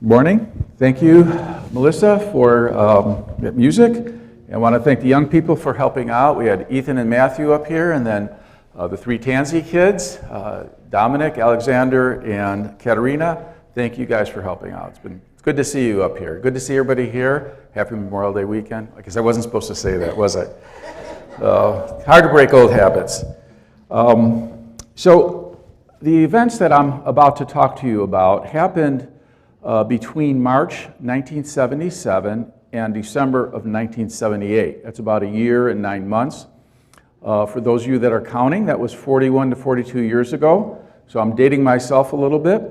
Morning. Thank you, Melissa, for music. I want to thank the young people for helping out. We had Ethan and Matthew up here, and then the three Tansy kids, Dominic, Alexander, and Katerina. Thank you guys for helping out. It's good to see you up here. Good to see everybody here. Happy Memorial Day weekend. I guess I wasn't supposed to say that, was I? Hard to break old habits. So the events that I'm about to talk to you about happened between March 1977 and December of 1978. That's about a year and 9 months. For those of you that are counting, that was 41 to 42 years ago. So I'm dating myself a little bit.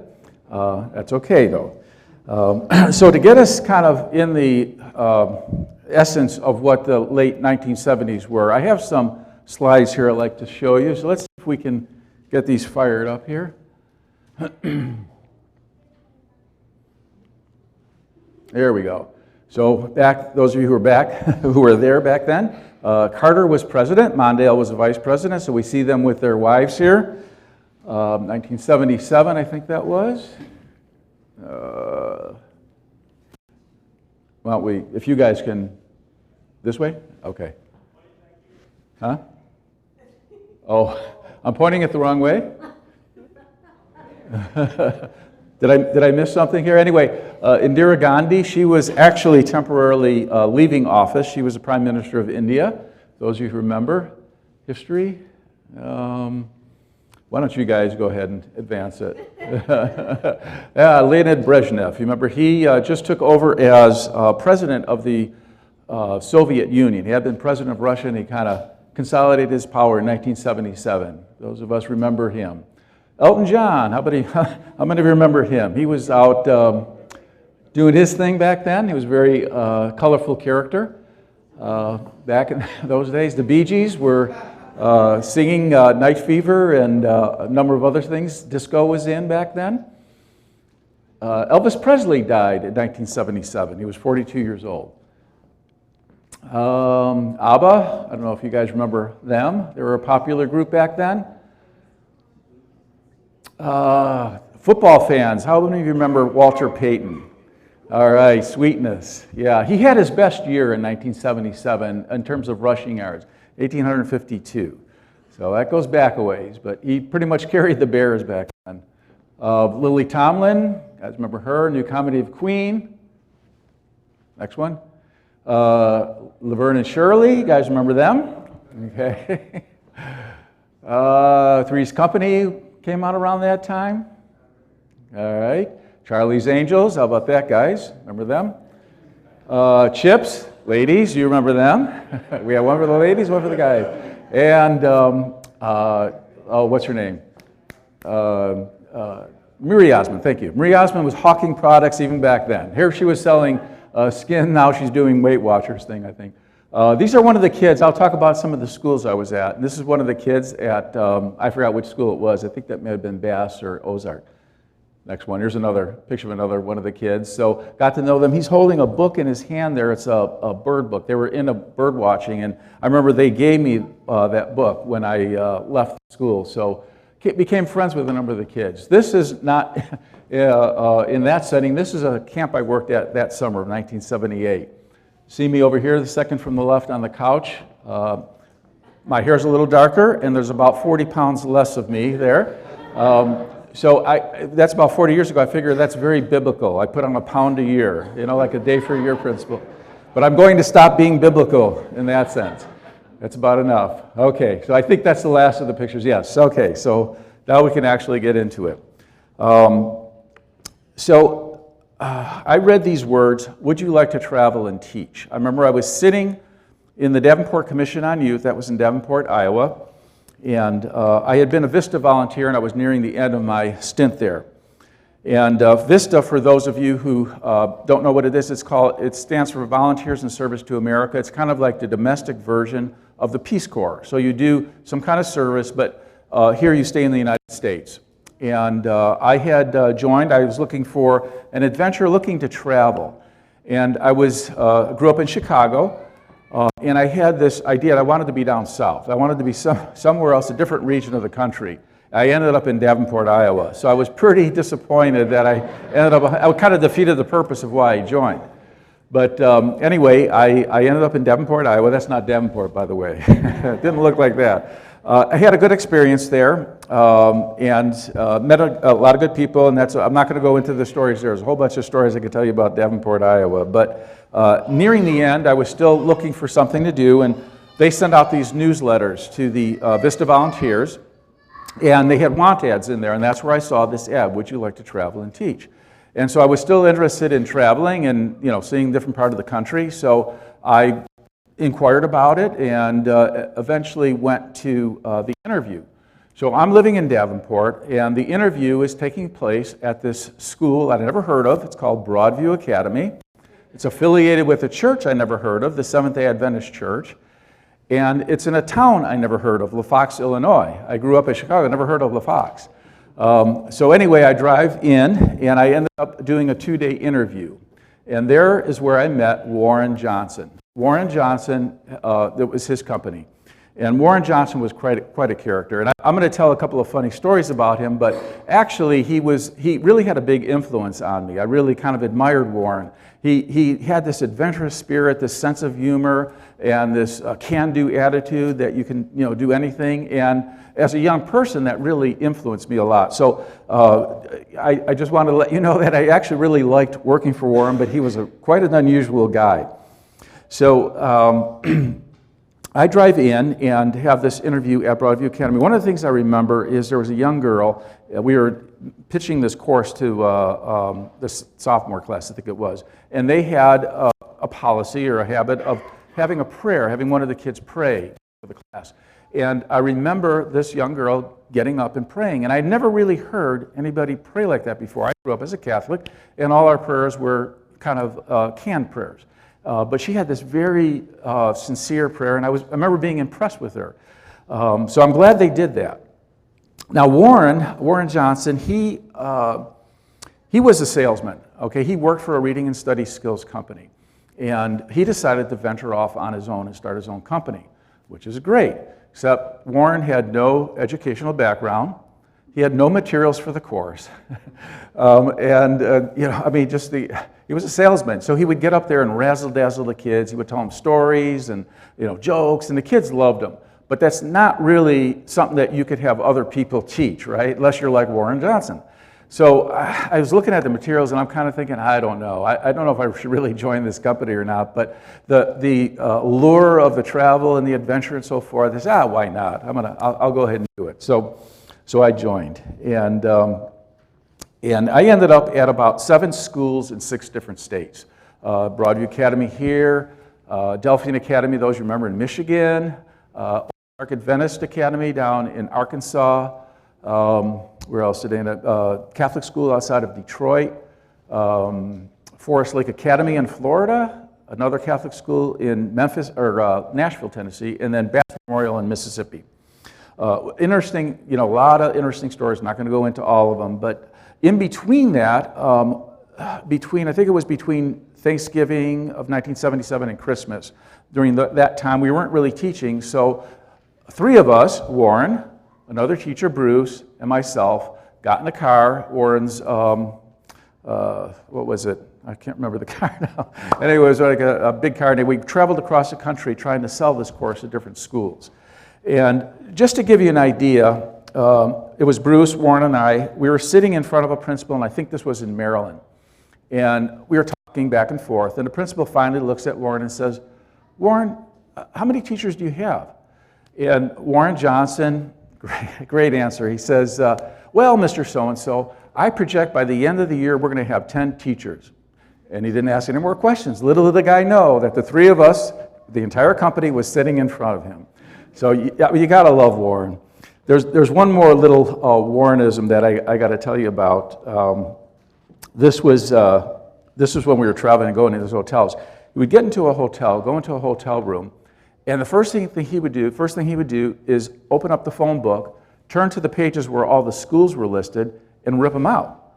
That's okay though. So to get us kind of in the essence of what the late 1970s were, I have some slides here I'd like to show you. So let's see if we can get these fired up here. There we go. So back, those of you who were back, who were there back then, Carter was president, Mondale was the vice president, so we see them with their wives here. 1977, I think that was. Well, if you guys can, this way? Okay. Huh? Oh, I'm pointing it the wrong way? Did I miss something here? Anyway, Indira Gandhi, she was actually temporarily leaving office. She was the Prime Minister of India. Those of you who remember history, why don't you guys go ahead and advance it? Leonid Brezhnev, you remember he just took over as president of the Soviet Union. He had been president of Russia and he kind of consolidated his power in 1977. Those of us remember him. Elton John, how many of you remember him? He was out doing his thing back then. He was a very colorful character back in those days. The Bee Gees were singing Night Fever and a number of other things. Disco was in back then. Elvis Presley died in 1977. He was 42 years old. ABBA, I don't know if you guys remember them. They were a popular group back then. Football fans, how many of you remember Walter Payton? All right, Sweetness. Yeah, he had his best year in 1977 in terms of rushing yards, 1,852. So that goes back a ways, but he pretty much carried the Bears back then. Lily Tomlin, you guys remember her, New Comedy of Queen. Next one. Laverne and Shirley, you guys remember them? Okay. Three's Company came out around that time. All right. Charlie's Angels, how about that, guys? Remember them? Chips, ladies, you remember them? We have one for the ladies, one for the guys. And, what's her name? Marie Osmond, thank you. Marie Osmond was hawking products even back then. Here she was selling skin, now she's doing Weight Watchers thing, I think. These are one of the kids. I'll talk about some of the schools I was at. This is one of the kids at, I forgot which school it was. I think that may have been Bass or Ozark. Next one. Here's another picture of another one of the kids. So got to know them. He's holding a book in his hand there. It's a bird book. They were in a bird watching, and I remember they gave me that book when I left school. So became friends with a number of the kids. This is not in that setting. This is a camp I worked at that summer of 1978. See me over here, the second from the left on the couch. My hair's a little darker, and there's about 40 pounds less of me there. So that's about 40 years ago. I figure that's very biblical. I put on a pound a year, you know, like a day for a year principle. But I'm going to stop being biblical in that sense. That's about enough. Okay, so I think that's the last of the pictures. Yes, okay, so now we can actually get into it. I read these words, would you like to travel and teach? I remember I was sitting in the Davenport Commission on Youth, that was in Davenport, Iowa, and I had been a VISTA volunteer and I was nearing the end of my stint there. And VISTA, for those of you who don't know what it is, it stands for Volunteers in Service to America. It's kind of like the domestic version of the Peace Corps. So you do some kind of service, but here you stay in the United States. And I had joined, I was looking for an adventure, looking to travel. And I grew up in Chicago, and I had this idea that I wanted to be down south. I wanted to be somewhere else, a different region of the country. I ended up in Davenport, Iowa. So I was pretty disappointed that I kind of defeated the purpose of why I joined. But anyway, I ended up in Davenport, Iowa. That's not Davenport, by the way. It didn't look like that. I had a good experience there and met a lot of good people, and I'm not going to go into the stories. There's a whole bunch of stories I could tell you about Davenport, Iowa. But nearing the end, I was still looking for something to do, and they sent out these newsletters to the Vista volunteers, and they had want ads in there, and that's where I saw this ad, would you like to travel and teach? And so I was still interested in traveling and seeing different part of the country, so I inquired about it and eventually went to the interview. So I'm living in Davenport, and the interview is taking place at this school I'd never heard of. It's called Broadview Academy. It's affiliated with a church I never heard of, the Seventh-day Adventist Church. And it's in a town I never heard of, LaFox, Illinois. I grew up in Chicago, I never heard of LaFox. So anyway, I drive in, and I ended up doing a 2-day interview. And there is where I met Warren Johnson. Warren Johnson, that was his company. And Warren Johnson was quite a character. And I'm going to tell a couple of funny stories about him, but actually he really had a big influence on me. I really kind of admired Warren. He had this adventurous spirit, this sense of humor, and this can-do attitude that you can do anything. And as a young person, that really influenced me a lot. So I just wanted to let you know that I actually really liked working for Warren, but he was quite an unusual guy. So I drive in and have this interview at Broadview Academy. One of the things I remember is there was a young girl. We were pitching this course to the sophomore class, I think it was, and they had a policy or a habit of having a prayer, having one of the kids pray for the class. And I remember this young girl getting up and praying, and I'd never really heard anybody pray like that before. I grew up as a Catholic, and all our prayers were kind of canned prayers. But she had this very sincere prayer, and I remember being impressed with her. So I'm glad they did that. Now Warren Johnson, he was a salesman. Okay, he worked for a reading and study skills company, and he decided to venture off on his own and start his own company, which is great. Except Warren had no educational background. He had no materials for the course, he was a salesman. So he would get up there and razzle-dazzle the kids. He would tell them stories and jokes, and the kids loved him. But that's not really something that you could have other people teach, right? Unless you're like Warren Johnson. So I was looking at the materials, and I'm kind of thinking, I don't know. I don't know if I should really join this company or not. But the lure of the travel and the adventure and so forth is, why not? I'll go ahead and do it. So I joined, and I ended up at about 7 schools in 6 different states. Broadview Academy here, Delphine Academy, those you remember, in Michigan, Adventist Academy down in Arkansas, where else did I end up? Catholic school outside of Detroit, Forest Lake Academy in Florida, another Catholic school in Nashville, Tennessee, and then Bath Memorial in Mississippi. Interesting, a lot of interesting stories. I'm not going to go into all of them, but in between that, I think it was between Thanksgiving of 1977 and Christmas, during that time, we weren't really teaching, so 3 of us, Warren, another teacher, Bruce, and myself, got in the car. Warren's, what was it? I can't remember the car now. Anyway, it was like a big car, and we traveled across the country trying to sell this course at different schools. And just to give you an idea, it was Bruce, Warren, and I. We were sitting in front of a principal, and I think this was in Maryland. And we were talking back and forth, and the principal finally looks at Warren and says, Warren, how many teachers do you have? And Warren Johnson, great answer. He says, well, Mr. So-and-so, I project by the end of the year we're going to have 10 teachers. And he didn't ask any more questions. Little did the guy know that the 3 of us, the entire company, was sitting in front of him. So you got to love Warren. There's one more little Warrenism that I got to tell you about. This was when we were traveling and going to these hotels. We would get into a hotel, go into a hotel room, and the first thing he would do is open up the phone book, turn to the pages where all the schools were listed, and rip them out.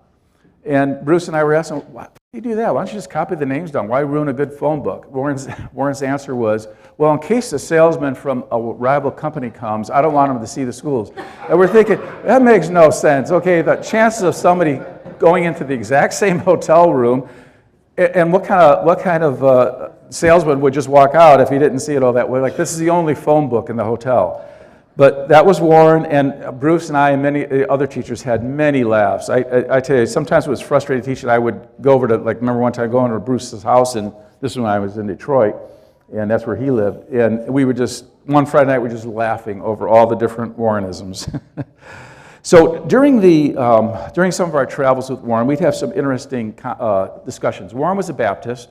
And Bruce and I were asking, You do that. Why don't you just copy the names down? Why ruin a good phone book? Warren's answer was, well, in case the salesman from a rival company comes, I don't want him to see the schools. And we're thinking, that makes no sense. Okay, the chances of somebody going into the exact same hotel room, and what kind of salesman would just walk out if he didn't see it all that way? Like, this is the only phone book in the hotel. But that was Warren, and Bruce and I and many other teachers had many laughs. I tell you, sometimes it was frustrating teaching. I would go over to, like, remember one time going to Bruce's house, and this was when I was in Detroit, and that's where he lived. And we would just, one Friday night, we were just laughing over all the different Warrenisms. So during some of our travels with Warren, we'd have some interesting discussions. Warren was a Baptist,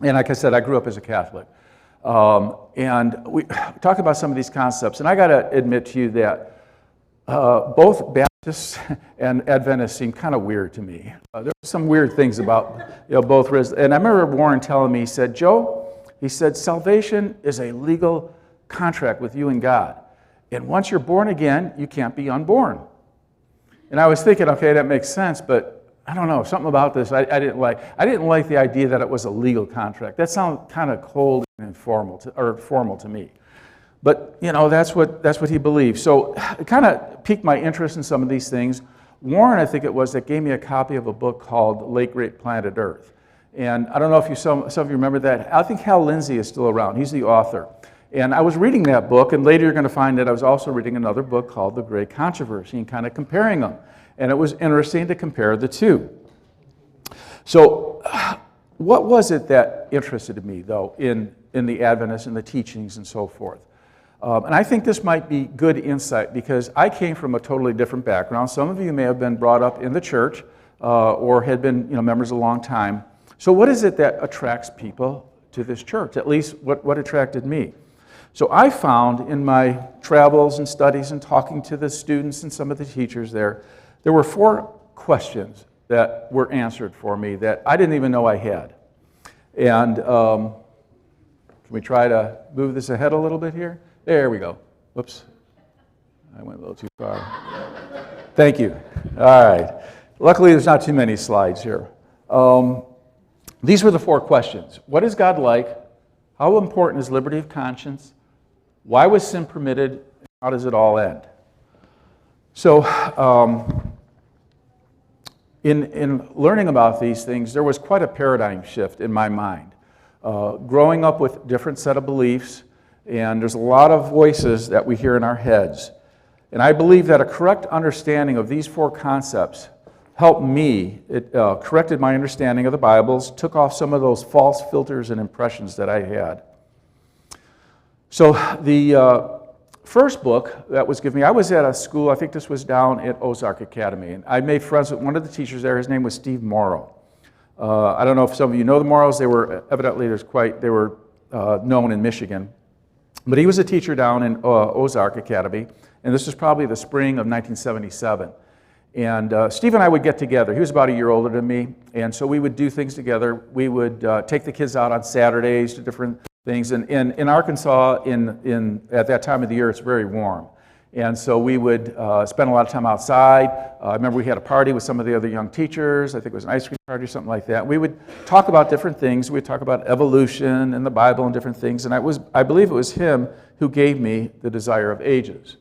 and like I said, I grew up as a Catholic. And we talk about some of these concepts, and I got to admit to you that both Baptists and Adventists seem kind of weird to me. There were some weird things about both. And I remember Warren telling me, he said, Joe, he said, salvation is a legal contract with you and God. And once you're born again, you can't be unborn. And I was thinking, okay, that makes sense, but I don't know, something about this I didn't like. I didn't like the idea that it was a legal contract. That sounded kind of cold and informal formal to me. But that's what he believed. So it kind of piqued my interest in some of these things. Warren, I think it was, that gave me a copy of a book called Late Great Planet Earth. And I don't know if some of you remember that. I think Hal Lindsey is still around. He's the author. And I was reading that book, and later you're going to find that I was also reading another book called The Great Controversy, and kind of comparing them. And it was interesting to compare the two. So what was it that interested me, though, in the Adventists and the teachings and so forth? And I think this might be good insight, because I came from a totally different background. Some of you may have been brought up in the church or had been members a long time. So what is it that attracts people to this church? At least what attracted me? So I found in my travels and studies and talking to the students and some of the teachers there were 4 questions that were answered for me that I didn't even know I had. And can we try to move this ahead a little bit here? There we go. Whoops. I went a little too far. Thank you. All right. Luckily, there's not too many slides here. These were the 4 questions. What is God like? How important is liberty of conscience? Why was sin permitted? How does it all end? So, in learning about these things, there was quite a paradigm shift in my mind. Growing up with a different set of beliefs, and there's a lot of voices that we hear in our heads. And I believe that a correct understanding of these 4 concepts helped me. It corrected my understanding of the Bibles, took off some of those false filters and impressions that I had. So the first book that was given me, I was at a school, I think this was down at Ozark Academy, and I made friends with one of the teachers there. His name was Steve Morrow. I don't know if some of you know the Morrows. They were evidently known in Michigan, but he was a teacher down in Ozark Academy, and this was probably the spring of 1977. And Steve and I would get together. He was about a year older than me, and so we would do things together. We would take the kids out on Saturdays to different things. And in Arkansas, at that time of the year, it's very warm. And so we would spend a lot of time outside. I remember we had a party with some of the other young teachers. I think it was an ice cream party or something like that. We would talk about different things. We'd talk about evolution and the Bible and different things. And I believe it was him who gave me The Desire of Ages.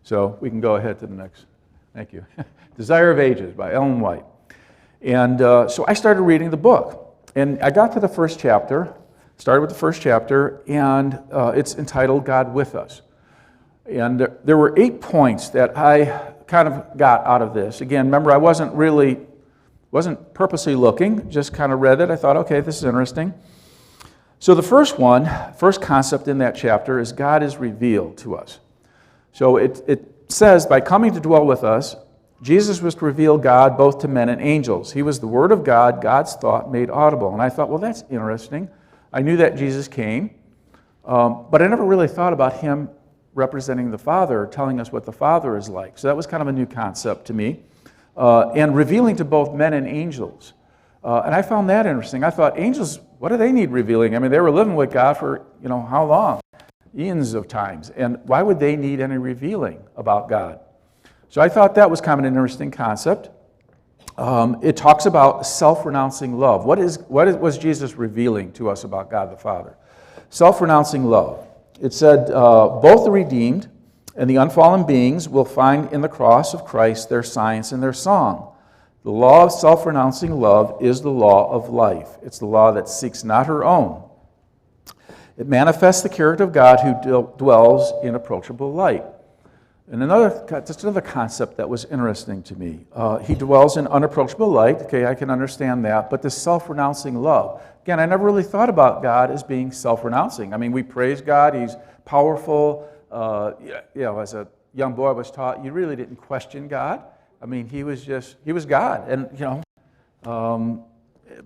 So we can go ahead to the next. Thank you. Desire of Ages by Ellen White. And so I started reading the book. And I got to the first chapter, started with the first chapter, and it's entitled God With Us. And there were 8 points that I kind of got out of this. Again, remember, I wasn't wasn't purposely looking, just kind of read it. I thought, okay, this is interesting. So the first concept in that chapter is God is revealed to us. So it says, by coming to dwell with us, Jesus was to reveal God both to men and angels. He was the Word of God, God's thought made audible. And I thought, well, that's interesting. I knew that Jesus came, but I never really thought about him representing the Father, telling us what the Father is like. So that was kind of a new concept to me. And revealing to both men and angels. And I found that interesting. I thought, angels, what do they need revealing? I mean, they were living with God for, how long? Eons of times. And why would they need any revealing about God? So I thought that was kind of an interesting concept. it talks about self-renouncing love. What was Jesus revealing to us about God the Father? Self-renouncing love. It said, both the redeemed and the unfallen beings will find in the cross of Christ their science and their song. The law of self-renouncing love is the law of life. It's the law that seeks not her own. It manifests the character of God who dwells in approachable light. And just another concept that was interesting to me. He dwells in unapproachable light. Okay, I can understand that. But this self-renouncing love. Again, I never really thought about God as being self-renouncing. I mean, we praise God. He's powerful. As a young boy I was taught, you really didn't question God. I mean, he was God. And,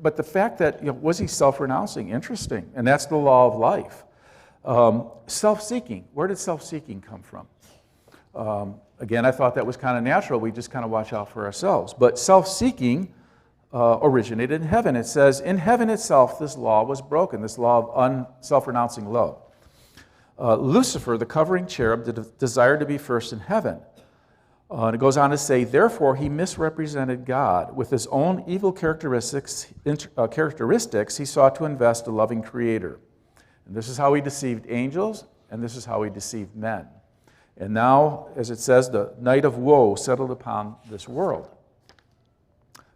but the fact that, was he self-renouncing? Interesting. And that's the law of life. Self-seeking. Where did self-seeking come from? Again, I thought that was kind of natural. We just kind of watch out for ourselves. But self-seeking originated in heaven. It says, in heaven itself, this law was broken, this law of self-renouncing love. Lucifer, the covering cherub, desired to be first in heaven. And it goes on to say, therefore, he misrepresented God. With his own evil characteristics, he sought to invest a loving creator. And this is how he deceived angels, and this is how he deceived men. And now, as it says, the night of woe settled upon this world.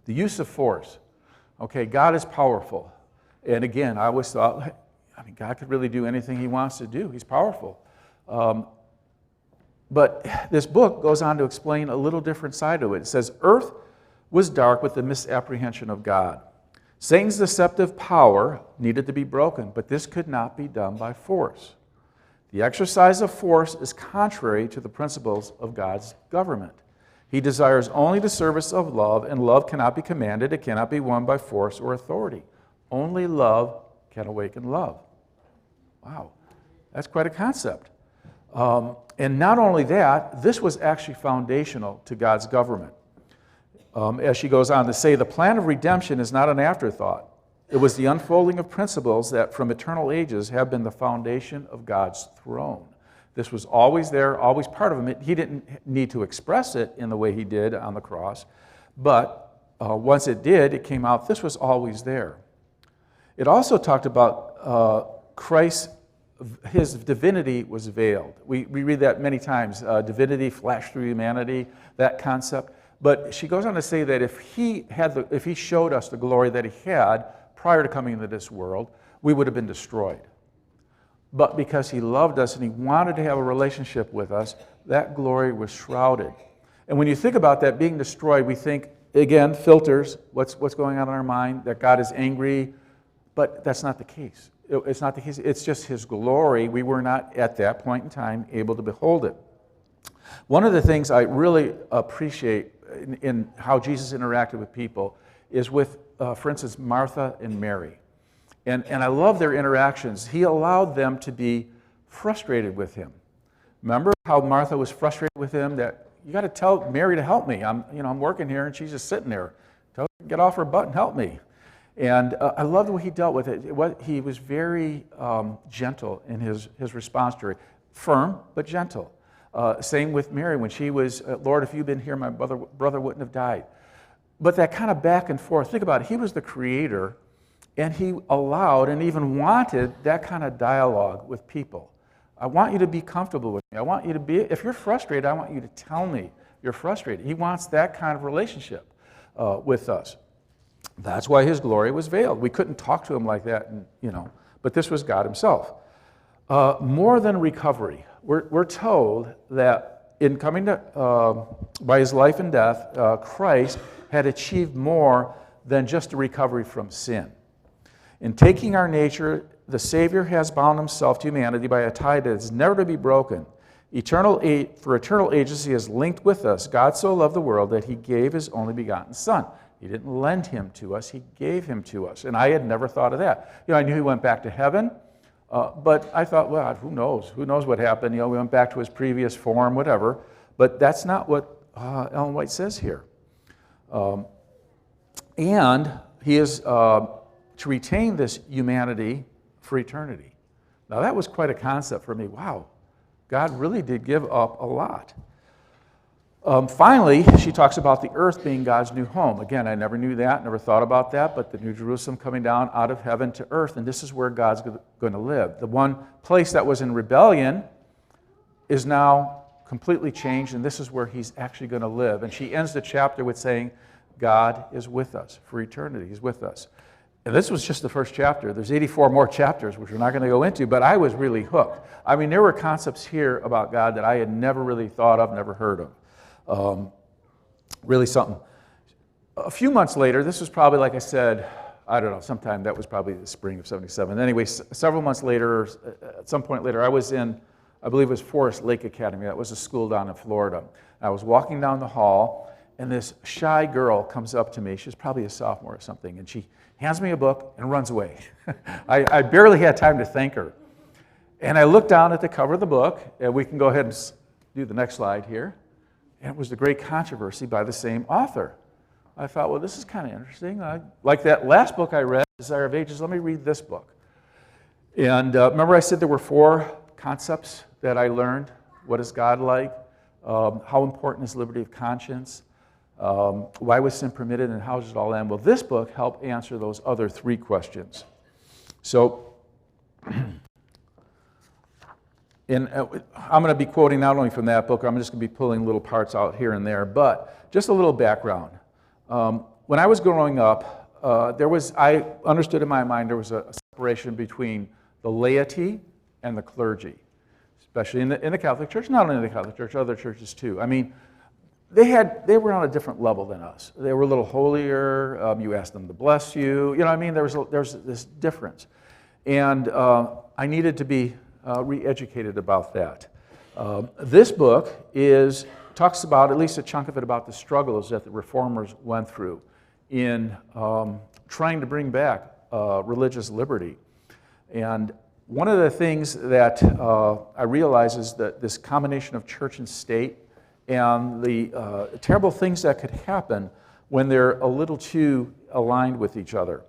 The use of force. Okay, God is powerful. And again, I always thought, God could really do anything he wants to do. He's powerful. But this book goes on to explain a little different side of it. It says, earth was dark with the misapprehension of God. Satan's deceptive power needed to be broken, but this could not be done by force. The exercise of force is contrary to the principles of God's government. He desires only the service of love, and love cannot be commanded. It cannot be won by force or authority. Only love can awaken love. Wow, that's quite a concept. And not only that, this was actually foundational to God's government. As she goes on to say, the plan of redemption is not an afterthought. It was the unfolding of principles that from eternal ages have been the foundation of God's throne. This was always there, always part of him. He didn't need to express it in the way he did on the cross, but once it did, it came out. This was always there. It also talked about Christ, his divinity was veiled. We read that many times, divinity flashed through humanity, that concept. But she goes on to say that if he showed us the glory that he had prior to coming into this world, we would have been destroyed. But because he loved us and he wanted to have a relationship with us, that glory was shrouded. And when you think about that being destroyed, we think, again, filters, what's going on in our mind, that God is angry, but that's not the case. It's not the case. It's just his glory. We were not, at that point in time, able to behold it. One of the things I really appreciate in how Jesus interacted with people is with, for instance, Martha and Mary. And I love their interactions. He allowed them to be frustrated with him. Remember how Martha was frustrated with him, that you got to tell Mary to help me. I'm working here and she's just sitting there. Tell her to get off her butt and help me. And I love the way he dealt with it. He was very gentle in his response to her. Firm, but gentle. Same with Mary when she was, Lord, if you'd been here, my brother wouldn't have died. But that kind of back and forth, think about it. He was the creator, and he allowed and even wanted that kind of dialogue with people. I want you to be comfortable with me. I want you to be, if you're frustrated, I want you to tell me you're frustrated. He wants that kind of relationship with us. That's why his glory was veiled. We couldn't talk to him like that, but this was God himself. More than recovery. We're told that in coming to, by his life and death, Christ had achieved more than just a recovery from sin. In taking our nature, the Savior has bound himself to humanity by a tie that is never to be broken. For eternal ages, he has linked with us. God so loved the world that he gave his only begotten Son. He didn't lend him to us, he gave him to us. And I had never thought of that. I knew he went back to heaven, but I thought, well, who knows? Who knows what happened? We went back to his previous form, whatever. But that's not what Ellen White says here. And he is to retain this humanity for eternity. Now that was quite a concept for me. Wow, God really did give up a lot. Finally, she talks about the earth being God's new home. Again, I never knew that, never thought about that, but the New Jerusalem coming down out of heaven to earth, and this is where God's going to live. The one place that was in rebellion is now completely changed, and this is where he's actually going to live. And she ends the chapter with saying, God is with us for eternity. He's with us. And this was just the first chapter. There's 84 more chapters, which we're not going to go into, but I was really hooked. I mean, there were concepts here about God that I had never really thought of, never heard of. Really something. A few months later, this was probably, like I said, I don't know, sometime that was probably the spring of 77. Anyway, several months later, at some point later, I was in, I believe it was Forest Lake Academy. That was a school down in Florida. I was walking down the hall, and this shy girl comes up to me. She was probably a sophomore or something, and she hands me a book and runs away. I barely had time to thank her. And I looked down at the cover of the book, and we can go ahead and do the next slide here. And it was The Great Controversy by the same author. I thought, well, this is kind of interesting. Like that last book I read, Desire of Ages, let me read this book. And remember I said there were 4 concepts that I learned. What is God like? How important is liberty of conscience? Why was sin permitted, and how does it all end? Well, this book helped answer those other 3 questions. So, and I'm going to be quoting not only from that book, I'm just going to be pulling little parts out here and there, but just a little background. When I was growing up, I understood in my mind there was a separation between the laity and the clergy, especially in the Catholic Church, not only in the Catholic Church, other churches too. I mean, they were on a different level than us. They were a little holier. You asked them to bless you. You know what I mean? There was this difference. And I needed to be re-educated about that. This book talks about, at least a chunk of it, about the struggles that the reformers went through in trying to bring back religious liberty. And one of the things that I realize is that this combination of church and state and the terrible things that could happen when they're a little too aligned with each other.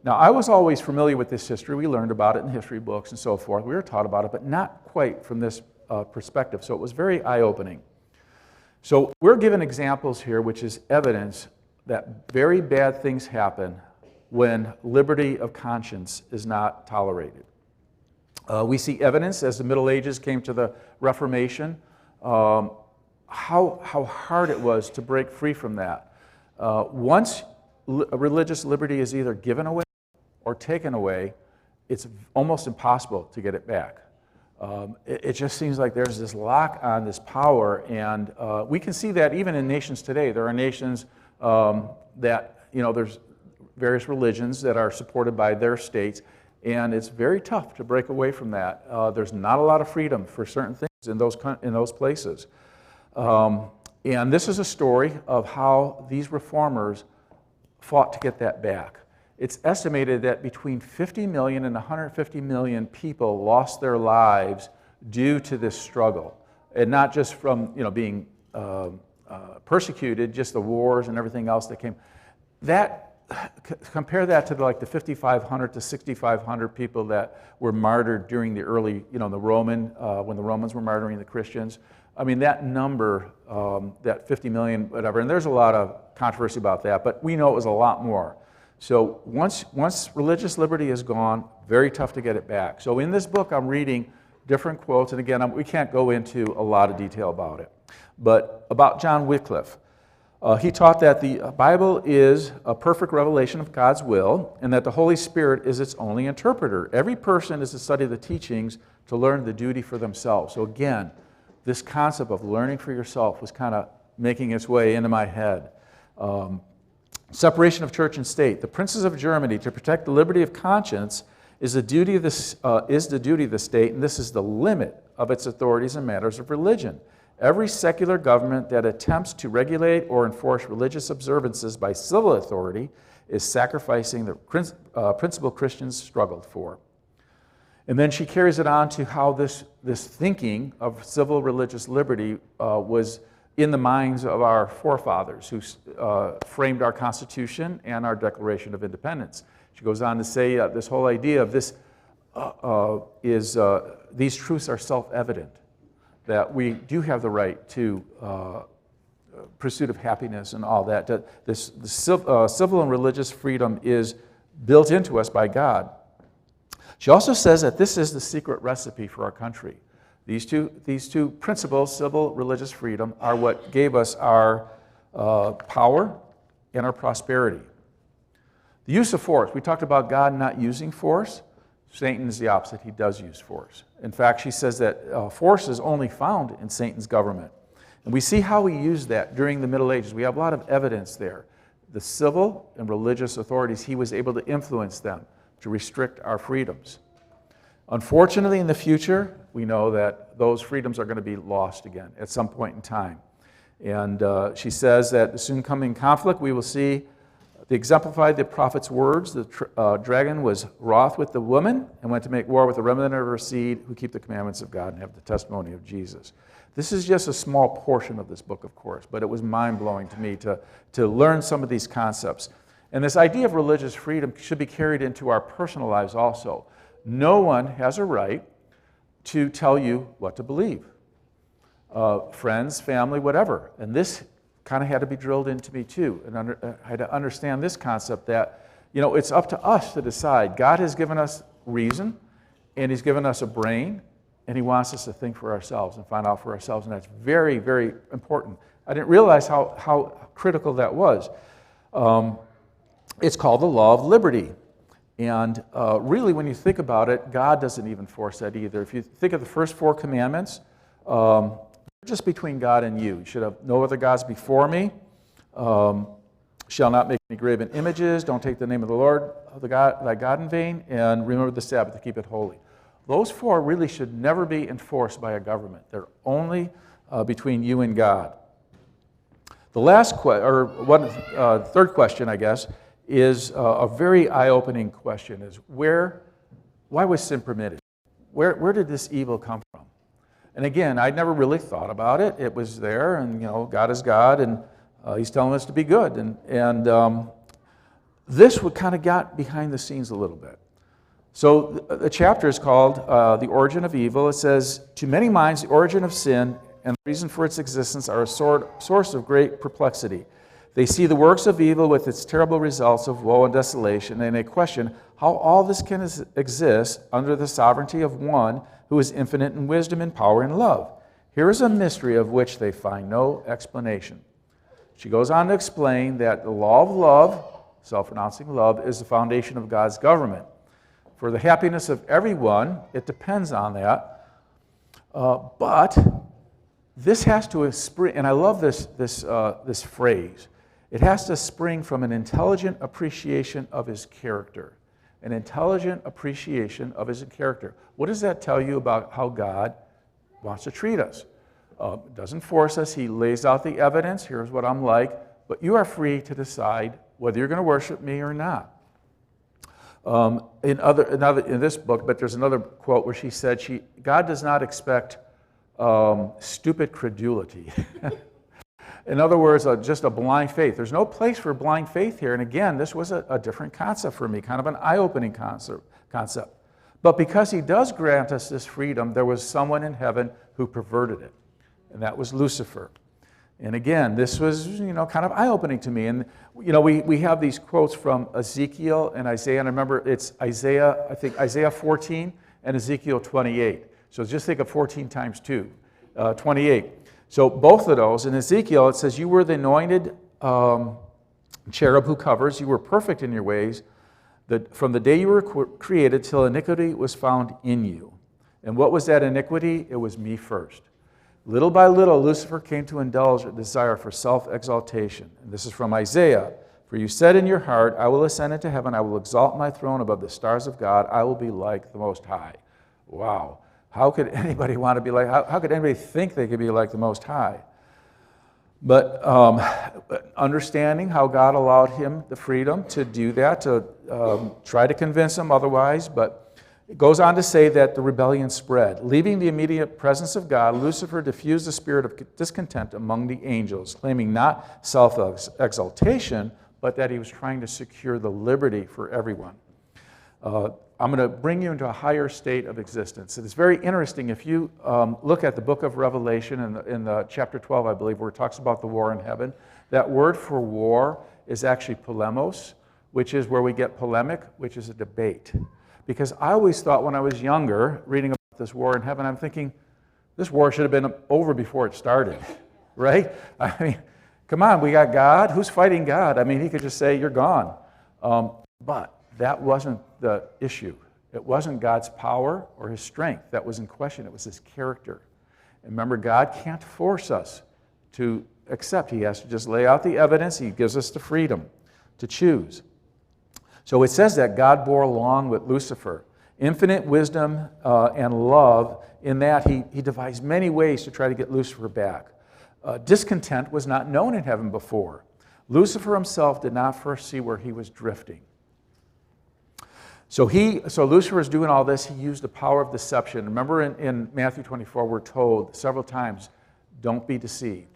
Now, I was always familiar with this history. We learned about it in history books and so forth. We were taught about it, but not quite from this perspective. So it was very eye-opening. So we're given examples here, which is evidence that very bad things happen when liberty of conscience is not tolerated. We see evidence as the Middle Ages came to the Reformation, how hard it was to break free from that. Once religious liberty is either given away or taken away, it's almost impossible to get it back. It just seems like there's this lock on this power, and we can see that even in nations today. There are nations that, there's various religions that are supported by their states, and it's very tough to break away from that. There's not a lot of freedom for certain things in those places. And this is a story of how these reformers fought to get that back. It's estimated that between 50 million and 150 million people lost their lives due to this struggle. And not just from being persecuted, just the wars and everything else that came. Compare that to the 5,500 to 6,500 people that were martyred during the early, when the Romans were martyring the Christians. I mean, that number, that 50 million, whatever, and there's a lot of controversy about that, but we know it was a lot more. So once religious liberty is gone, very tough to get it back. So in this book, I'm reading different quotes, and again, we can't go into a lot of detail about it. But about John Wycliffe, he taught that the Bible is a perfect revelation of God's will, and that the Holy Spirit is its only interpreter. Every person is to study the teachings to learn the duty for themselves. So again, this concept of learning for yourself was kind of making its way into my head. Separation of church and state. The princes of Germany, to protect the liberty of conscience, is the duty of the state, and this is the limit of its authorities in matters of religion. Every secular government that attempts to regulate or enforce religious observances by civil authority is sacrificing the principle Christians struggled for. And then she carries it on to how this thinking of civil religious liberty was in the minds of our forefathers who framed our Constitution and our Declaration of Independence. She goes on to say this whole idea of this these truths are self-evident, that we do have the right to pursuit of happiness and all that. This civil and religious freedom is built into us by God. She also says that this is the secret recipe for our country. These two principles, civil, religious freedom, are what gave us our power and our prosperity. The use of force. We talked about God not using force. Satan is the opposite. He does use force. In fact, she says that force is only found in Satan's government. And we see how he used that during the Middle Ages. We have a lot of evidence there. The civil and religious authorities, he was able to influence them to restrict our freedoms. Unfortunately, in the future, we know that those freedoms are going to be lost again at some point in time. And she says that the soon coming conflict, we will see, they exemplified the prophet's words. The dragon was wroth with the woman and went to make war with the remnant of her seed who keep the commandments of God and have the testimony of Jesus. This is just a small portion of this book, of course, but it was mind-blowing to me to learn some of these concepts. And this idea of religious freedom should be carried into our personal lives also. No one has a right to tell you what to believe. Friends, family, whatever. And this kind of had to be drilled into me too. And I had to understand this concept that, it's up to us to decide. God has given us reason, and he's given us a brain, and he wants us to think for ourselves and find out for ourselves, and that's very, very important. I didn't realize how critical that was. It's called the law of liberty. And really, when you think about it, God doesn't even force that either. If you think of the first 4 commandments, just between God and you. You should have no other gods before me. Shall not make any graven images. Don't take the name of the Lord, thy God in vain. And remember the Sabbath to keep it holy. Those 4 really should never be enforced by a government. They're only between you and God. The last third question, I guess, is a very eye-opening question: is why was sin permitted? Where did this evil come from? And again, I'd never really thought about it. It was there, and God is God, and he's telling us to be good. And this kind of got behind the scenes a little bit. So the chapter is called The Origin of Evil. It says, to many minds, the origin of sin and the reason for its existence are a source of great perplexity. They see the works of evil with its terrible results of woe and desolation, and they question how all this can exist under the sovereignty of one who is infinite in wisdom and power and love. Here is a mystery of which they find no explanation. She goes on to explain that the law of love, self-renouncing love, is the foundation of God's government. For the happiness of everyone, it depends on that. But this has to spring, and I love this phrase. It has to spring from an intelligent appreciation of his character. An intelligent appreciation of his character. What does that tell you about how God wants to treat us? Doesn't force us. He lays out the evidence. Here's what I'm like. But you are free to decide whether you're going to worship me or not. In this book, but there's another quote where she said, God does not expect stupid credulity. In other words, just a blind faith. There's no place for blind faith here. And again, this was a different concept for me, kind of an eye-opening concept. But because he does grant us this freedom, there was someone in heaven who perverted it, and that was Lucifer. And again, this was, kind of eye-opening to me. And, we have these quotes from Ezekiel and Isaiah, and I remember it's Isaiah 14 and Ezekiel 28. So just think of 14 times 2, 28. So both of those, in Ezekiel, it says, you were the anointed cherub who covers, you were perfect in your ways, from the day you were created till iniquity was found in you. And what was that iniquity? It was me first. Little by little, Lucifer came to indulge a desire for self-exaltation. And this is from Isaiah. For you said in your heart, I will ascend into heaven, I will exalt my throne above the stars of God, I will be like the Most High. Wow. How could anybody want to be like, how could anybody think they could be like the Most High? But understanding how God allowed him the freedom to do that, to try to convince him otherwise, but it goes on to say that the rebellion spread. Leaving the immediate presence of God, Lucifer diffused the spirit of discontent among the angels, claiming not self-exaltation, but that he was trying to secure the liberty for everyone. I'm going to bring you into a higher state of existence. It's very interesting. If you look at the book of Revelation in the chapter 12, I believe, where it talks about the war in heaven, that word for war is actually polemos, which is where we get polemic, which is a debate. Because I always thought when I was younger, reading about this war in heaven, I'm thinking, this war should have been over before it started, right? I mean, come on, we got God. Who's fighting God? I mean, he could just say, you're gone. But that wasn't the issue. It wasn't God's power or his strength that was in question. It was his character. And remember, God can't force us to accept. He has to just lay out the evidence. He gives us the freedom to choose. So it says that God bore along with Lucifer, infinite wisdom and love, in that he devised many ways to try to get Lucifer back. Discontent was not known in heaven before. Lucifer himself did not first see where he was drifting. So Lucifer is doing all this. He used the power of deception. Remember in Matthew 24, we're told several times, don't be deceived.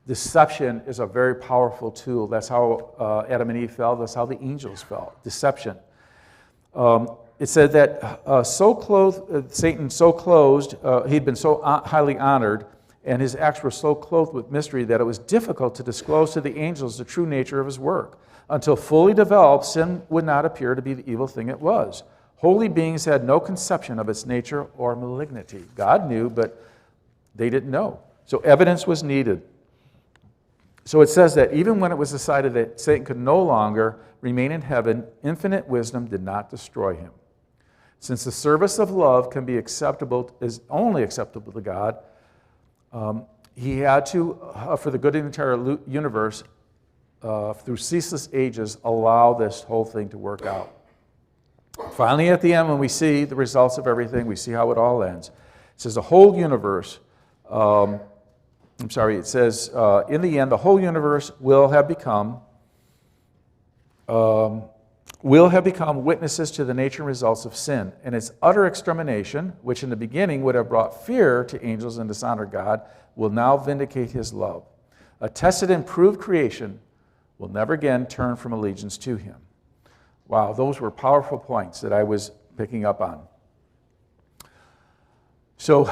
Deception is a very powerful tool. That's how Adam and Eve fell. That's how the angels fell. Deception. It said that Satan so clothed, he'd been so highly honored, and his acts were so clothed with mystery that it was difficult to disclose to the angels the true nature of his work. Until fully developed, sin would not appear to be the evil thing it was. Holy beings had no conception of its nature or malignity. God knew, but they didn't know. So evidence was needed. So it says that even when it was decided that Satan could no longer remain in heaven, infinite wisdom did not destroy him. Since the service of love can be acceptable, is only acceptable to God, he had to, for the good of the entire universe, through ceaseless ages, allow this whole thing to work out. Finally, at the end, when we see the results of everything, we see how it all ends. It says the whole universe, it says, in the end, the whole universe will have become witnesses to the nature and results of sin, and its utter extermination, which in the beginning would have brought fear to angels and dishonored God, will now vindicate his love. A tested and proved creation will never again turn from allegiance to him. Wow, those were powerful points that I was picking up on. So,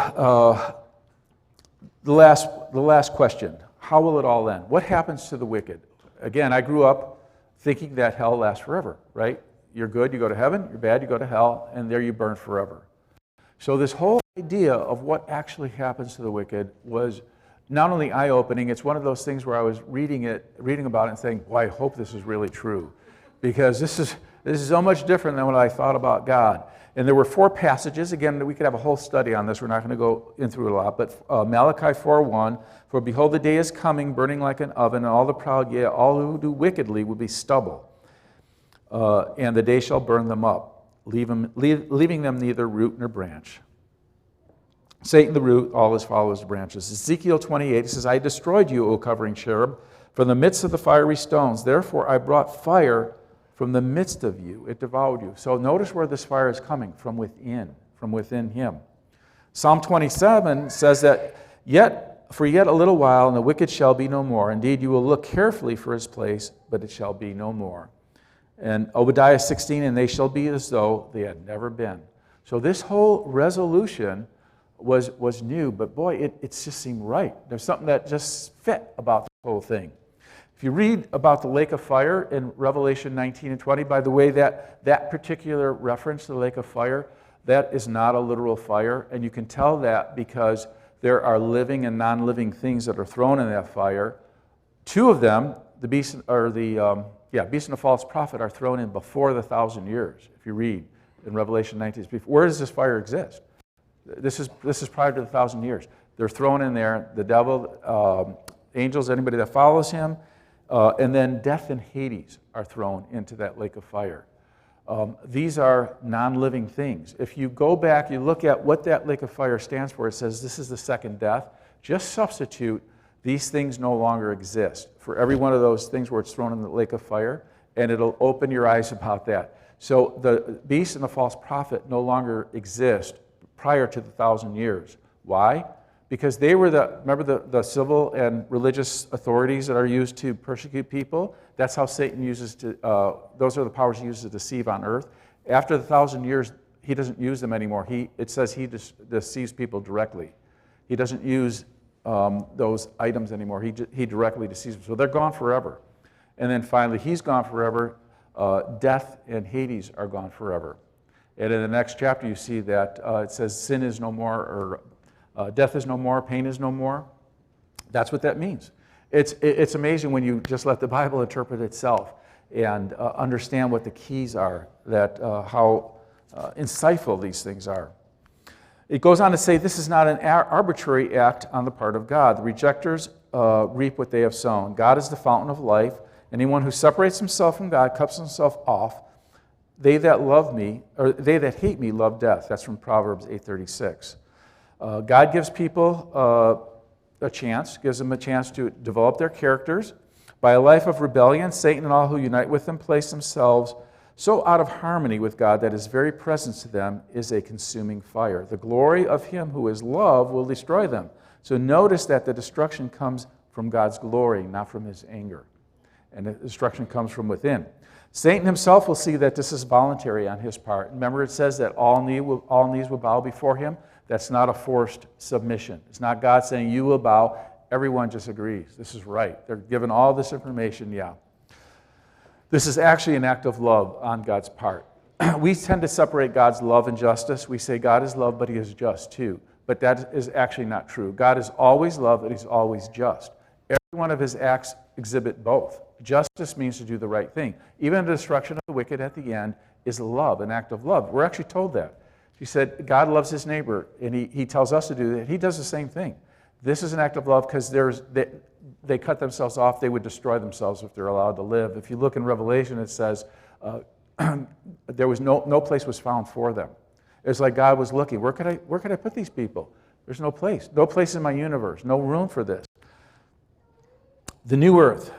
the last question, how will it all end? What happens to the wicked? Again, I grew up thinking that hell lasts forever, right? You're good, you go to heaven. You're bad, you go to hell, and there you burn forever. So this whole idea of what actually happens to the wicked was not only eye-opening, it's one of those things where I was reading about it and saying, boy, I hope this is really true. Because this is so much different than what I thought about God. And there were 4 passages. Again, we could have a whole study on this. We're not going to go in through it a lot. But Malachi 4:1, for behold, the day is coming, burning like an oven, and all the proud, yea, all who do wickedly will be stubble. And the day shall burn them up, leaving them neither root nor branch. Satan the root, all his followers the branches. Ezekiel 28, it says, I destroyed you, O covering cherub, from the midst of the fiery stones. Therefore I brought fire from the midst of you. It devoured you. So notice where this fire is coming, from within him. Psalm 27 says that, for yet a little while, and the wicked shall be no more. Indeed, you will look carefully for his place, but it shall be no more. And Obadiah 16, and they shall be as though they had never been. So this whole resolution was new, but boy, it just seemed right. There's something that just fit about the whole thing. If you read about the lake of fire in Revelation 19 and 20, by the way, that particular reference to the lake of fire, that is not a literal fire, and you can tell that because there are living and non-living things that are thrown in that fire. 2 of them, the beast and the false prophet, are thrown in before the 1,000 years. If you read in Revelation 19, where does this fire exist? This is prior to the 1,000 years. They're thrown in there. The devil, angels, anybody that follows him, and then death and Hades are thrown into that lake of fire. These are non-living things. If you go back, you look at what that lake of fire stands for, it says this is the second death. Just substitute these things no longer exist for every one of those things where it's thrown in the lake of fire, and it'll open your eyes about that. So the beast and the false prophet no longer exist prior to the 1,000 years. Why? Because they were remember the civil and religious authorities that are used to persecute people? That's how Satan uses those are the powers he uses to deceive on earth. After the 1,000 years, he doesn't use them anymore. It says he deceives people directly. He doesn't use those items anymore. He directly deceives them. So they're gone forever. And then finally, he's gone forever. Death and Hades are gone forever. And in the next chapter, you see that it says sin is no more, or death is no more, pain is no more. That's what that means. It's amazing when you just let the Bible interpret itself and understand what the keys are, that how insightful these things are. It goes on to say this is not an arbitrary act on the part of God. The rejectors reap what they have sown. God is the fountain of life. Anyone who separates himself from God cuts himself off. They that love me, or they that hate me, love death. That's from Proverbs 8:36. God gives people a chance, gives them a chance to develop their characters. By a life of rebellion, Satan and all who unite with him place themselves so out of harmony with God that his very presence to them is a consuming fire. The glory of him who is love will destroy them. So notice that the destruction comes from God's glory, not from his anger. And the destruction comes from within. Satan himself will see that this is voluntary on his part. Remember, it says that all knees will bow before him. That's not a forced submission. It's not God saying, you will bow. Everyone just agrees. This is right. They're given all this information, yeah. This is actually an act of love on God's part. We tend to separate God's love and justice. We say God is love, but he is just too. But that is actually not true. God is always love, and he's always just. Every one of his acts exhibit both. Justice means to do the right thing. Even the destruction of the wicked at the end is love, an act of love. We're actually told that. He said God loves his neighbor, and he tells us to do that. He does the same thing. This is an act of love because they cut themselves off. They would destroy themselves if they're allowed to live. If you look in Revelation, it says there was no place was found for them. It's like God was looking. Where could I put these people? There's no place. No place in my universe. No room for this. The new earth.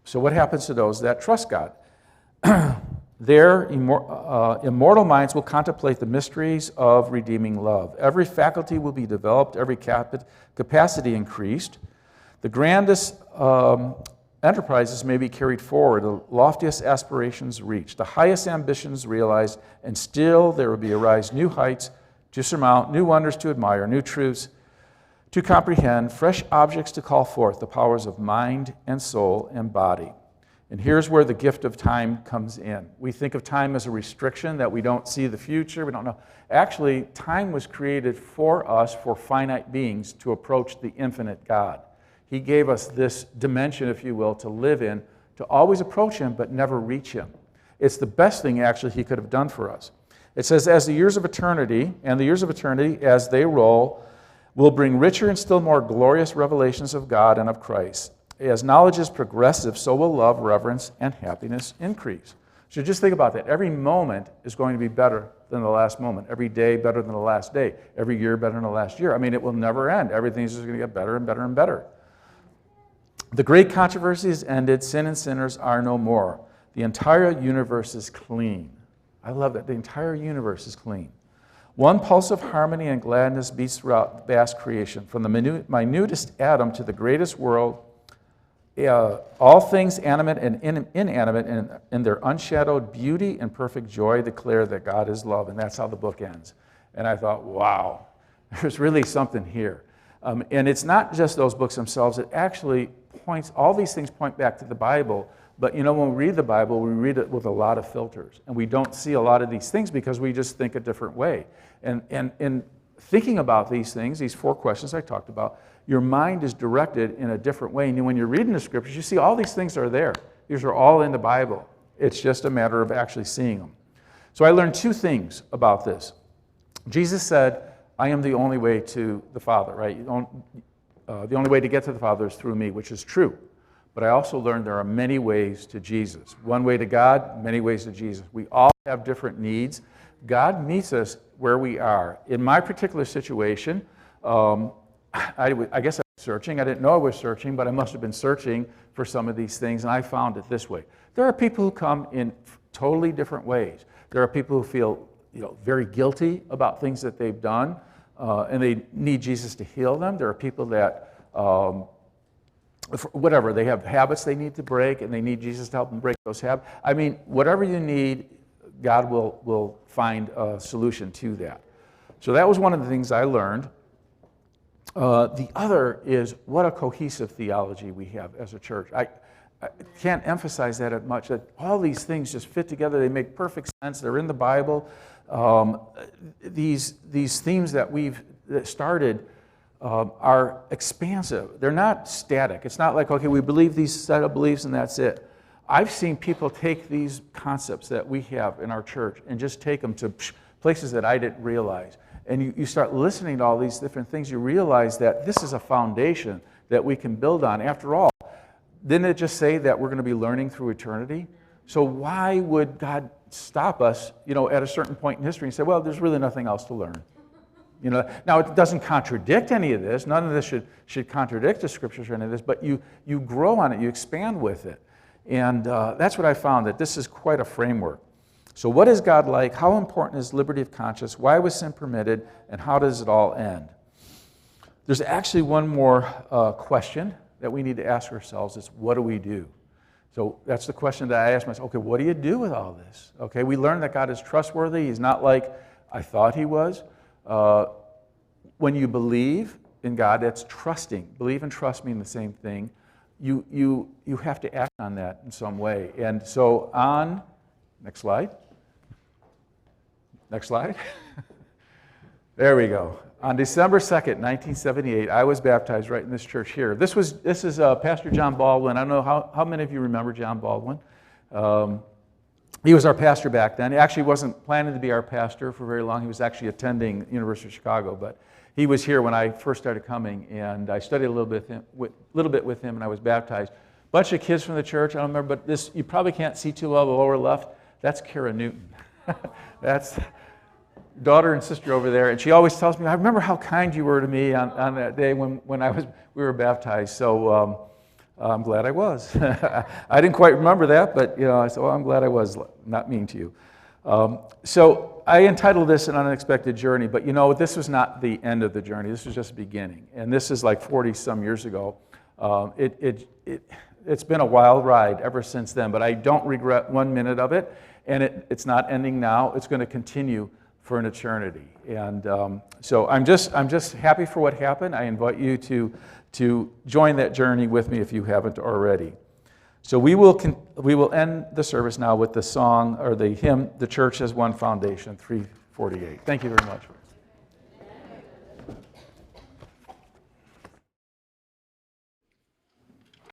So what happens to those that trust God? Their immortal minds will contemplate the mysteries of redeeming love. Every faculty will be developed, every capacity increased. The grandest enterprises may be carried forward, the loftiest aspirations reached, the highest ambitions realized, and still there will arise new heights to surmount, new wonders to admire, new truths to comprehend, fresh objects to call forth, the powers of mind and soul and body. And here's where the gift of time comes in. We think of time as a restriction, that we don't see the future, we don't know. Actually, time was created for us, for finite beings, to approach the infinite God. He gave us this dimension, if you will, to live in, to always approach him but never reach him. It's the best thing, actually, he could have done for us. It says, as the years of eternity, as they roll, will bring richer and still more glorious revelations of God and of Christ. As knowledge is progressive, so will love, reverence, and happiness increase. So just think about that. Every moment is going to be better than the last moment. Every day better than the last day. Every year better than the last year. I mean, it will never end. Everything's just going to get better and better and better. The great controversy is ended. Sin and sinners are no more. The entire universe is clean. I love that. The entire universe is clean. One pulse of harmony and gladness beats throughout vast creation. From the minutest atom to the greatest world, all things animate and inanimate in their unshadowed beauty and perfect joy declare that God is love. And that's how the book ends. And I thought, wow, there's really something here. And it's not just those books themselves. It actually points, all these things point back to the Bible. But you know, when we read the Bible, we read it with a lot of filters. And we don't see a lot of these things because we just think a different way. And in thinking about these things, these 4 questions I talked about, your mind is directed in a different way. And when you're reading the scriptures, you see all these things are there. These are all in the Bible. It's just a matter of actually seeing them. So I learned 2 things about this. Jesus said, I am the only way to the Father, right? The only way to get to the Father is through me, which is true. But I also learned there are many ways to Jesus. One way to God, many ways to Jesus. We all have different needs. God meets us where we are. In my particular situation, I guess I was searching. I didn't know I was searching, but I must have been searching for some of these things, and I found it this way. There are people who come in totally different ways. There are people who feel very guilty about things that they've done, and they need Jesus to heal them. There are people that, whatever, they have habits they need to break, and they need Jesus to help them break those habits. I mean, whatever you need, God will find a solution to that. So that was one of the things I learned. The other is what a cohesive theology we have as a church. I can't emphasize that as much, that all these things just fit together. They make perfect sense. They're in the Bible. These themes that we've started are expansive. They're not static. It's not like, okay, we believe these set of beliefs and that's it. I've seen people take these concepts that we have in our church and just take them to places that I didn't realize. And you start listening to all these different things, you realize that this is a foundation that we can build on. After all, didn't it just say that we're going to be learning through eternity? So why would God stop us, at a certain point in history and say, well, there's really nothing else to learn? Now it doesn't contradict any of this. None of this should contradict the scriptures or any of this, but you grow on it, you expand with it. And that's what I found, that this is quite a framework. So what is God like? How important is liberty of conscience? Why was sin permitted? And how does it all end? There's actually one more question that we need to ask ourselves is, what do we do? So that's the question that I ask myself. Okay, what do you do with all this? Okay, we learned that God is trustworthy. He's not like I thought he was. When you believe in God, that's trusting. Believe and trust mean the same thing. You have to act on that in some way. And so next slide. Next slide. There we go. On December 2nd, 1978, I was baptized right in this church here. This is Pastor John Baldwin. I don't know how many of you remember John Baldwin. He was our pastor back then. He actually wasn't planning to be our pastor for very long. He was actually attending the University of Chicago, but he was here when I first started coming, and I studied a little bit with him, and I was baptized. Bunch of kids from the church. I don't remember, but this you probably can't see too well. The lower left, that's Kara Newton. That's daughter and sister over there, and she always tells me, I remember how kind you were to me on that day when we were baptized. So I'm glad I was. I didn't quite remember that, but I said, well, I'm glad I was not mean to you. So I entitled this An Unexpected Journey, but this was not the end of the journey. This was just the beginning, and this is like 40-some years ago. It's been a wild ride ever since then, but I don't regret 1 minute of it, and it's not ending now. It's going to continue for an eternity. And so I'm just happy for what happened. I invite you to join that journey with me if you haven't already. So we will end the service now with the song or the hymn, "The Church Has One Foundation," 348. Thank you very much.